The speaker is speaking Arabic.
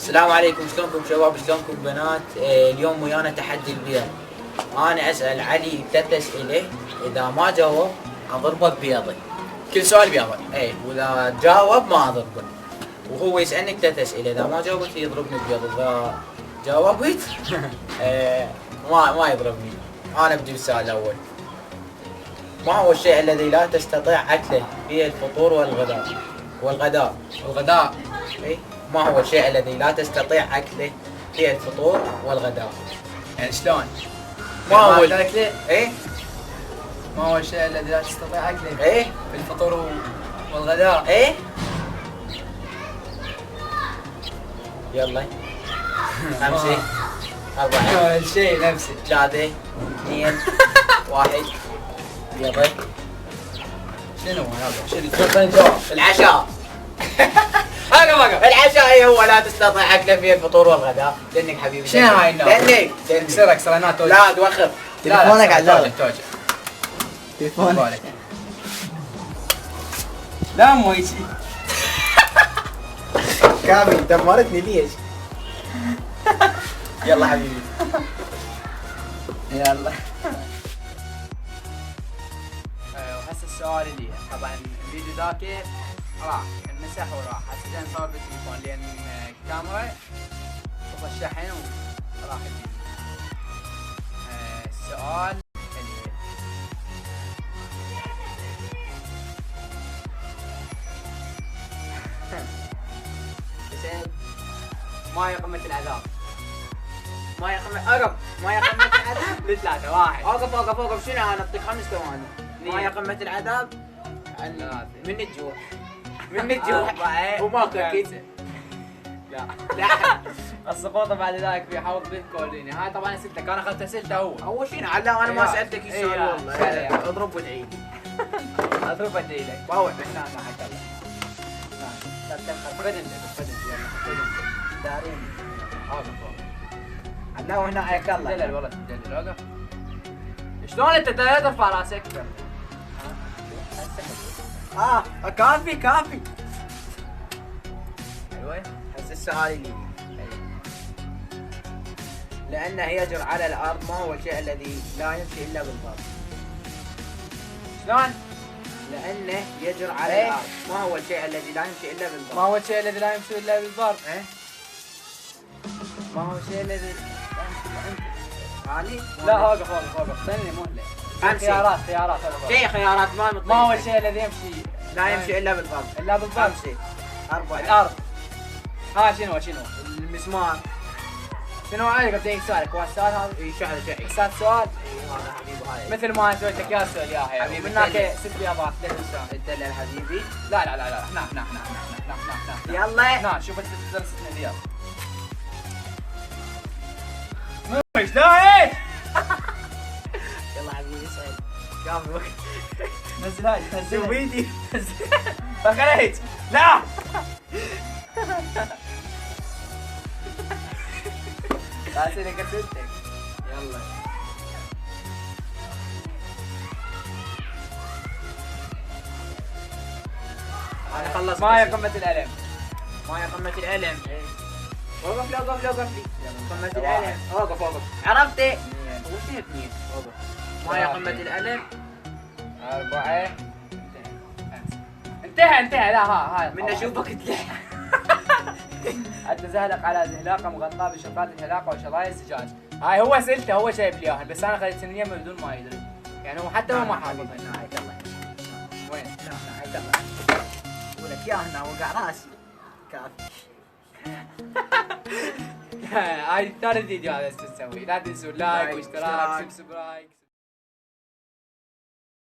السلام عليكم، شلونكم شباب؟ شلونكم بنات؟ اليوم ويانا تحدي البيض. انا اسال علي 3 اسئله، اذا ما جاوب اضربه ببيضي. كل سؤال بيضي، واذا جاوب ما اضربه. وهو يسالني 3 اسئله، اذا ما جاوبت يضربني ببيض، اذا جاوبت ما يضربني. انا ابدي بالسؤال الاول. ما هو الشيء الذي لا تستطيع اكله في الفطور والغداء؟ الغداء. ما هو الشيء الذي لا تستطيع أكله في الفطور والغداء؟ يعني شلون؟ ما هو اكله؟ ايه؟ ما هو الشيء الذي لا تستطيع اكله؟ ايه؟ في الفطور والغداء. ايه؟ يلا 5 4 الشيء نفسه. 3 2 1 يلا. شنو هذا؟ شنو تفضل جواب؟ العشاء. وقف. العشاء هو لا تستطيع أكله في الفطور والغداء. لأنك حبيبي. شنو هاي النوع؟ لأنك اكسر انا توجه. لا توخر. تليفونك على توجه. تليفونك. لا مو هيك. كامل دمرتني ليش؟ يلا حبيبي. يلا. وهسه السؤال اللي طبعا الفيديو ذاك راح انمسح وراح، هسه جاي نصور بالتليفون لان الكاميرا طفى الشحن وراح الفيديو. السؤال اللي ما هي قمة العذاب؟ ما هي قمة العذاب؟ لثلاثة. واحد. اوقف شنو انا اعطيك 5 ثواني. ما هي قمة العذاب؟ ثلاثة. من الجوع. من الجوع. 4 وماكو اكيد. لا السقوط بعد ذلك في حوض بنت كوليني. هاي طبعا اسئلتك، انا اخذت اسئلته هو. اول شيء علا انا ما سالتك السؤال والله. اضرب وادعي لي. اضرب ادعي لك. باوع. لا حق الله. خذ انت يلا خذ انت. دارين. اوقف. علا وهنا حياك الله. دلل والله دلل. اوقف. شلون انت ترفع راسك؟ كافي. حلوه. هسه السؤال اللي لأنه يجر على الأرض، ما هو الشيء الذي لا يمشي إلا بالضرب؟ شلون؟ لأنه يجر على الأرض، ما هو الشيء الذي لا يمشي إلا بالضرب؟ ما هو الشيء الذي لا يمشي الا بالضرب؟ ما هو الشيء الذي هاني؟ لا اوقف استني مهله. خيارات شيء خيارات ما مطلوب. ما هو الشيء الذي يمشي لا يمشي إلا بالضرب؟ الا بالضرب. 5 4 الارض. شنو؟ المسمار. شنو عليك بدي سؤالك؟ هو السؤال هذا؟ اي شعر. اسال سؤال؟ هذا حبيبي هاي. مثل ما سويت لك اياه السؤال يا حبيبي من هناك 6 بياضات. الدلع حبيبي. لا هنا يلا. شوف انت درستنا اليوم. مو لا ايش؟ يلا حبيبي اسال. كامل. نزلها لي. شوف ايدي. فخليت. لا اسئله كسلتك. يلا. انا خلصت. ما هي قمة الألم؟ ما هي قمة الألم؟ وقف لي. قمة واحد. الألم. اوقف. عرفتي؟ 2 وش 2؟ اوقف. ما هي قمة الألم؟ 4 انتهى. لا هاي من اشوفك تلح. التزحلق على زحلاقه مغطاه بشفرات الحلاقه وشرايط الزجاج. هاي هو اسئلته، هو جايب لي اياها بس انا خليت سنيه بدون ما يدري. يعني هو حتى هو ما حافظها. حياك الله. وين؟ حياك الله. اقول لك يا هنا وقع راسي. كافي. هاي ثالث فيديو هذا تسوي. لا تنسوا لايك واشتراك سبسكرايب.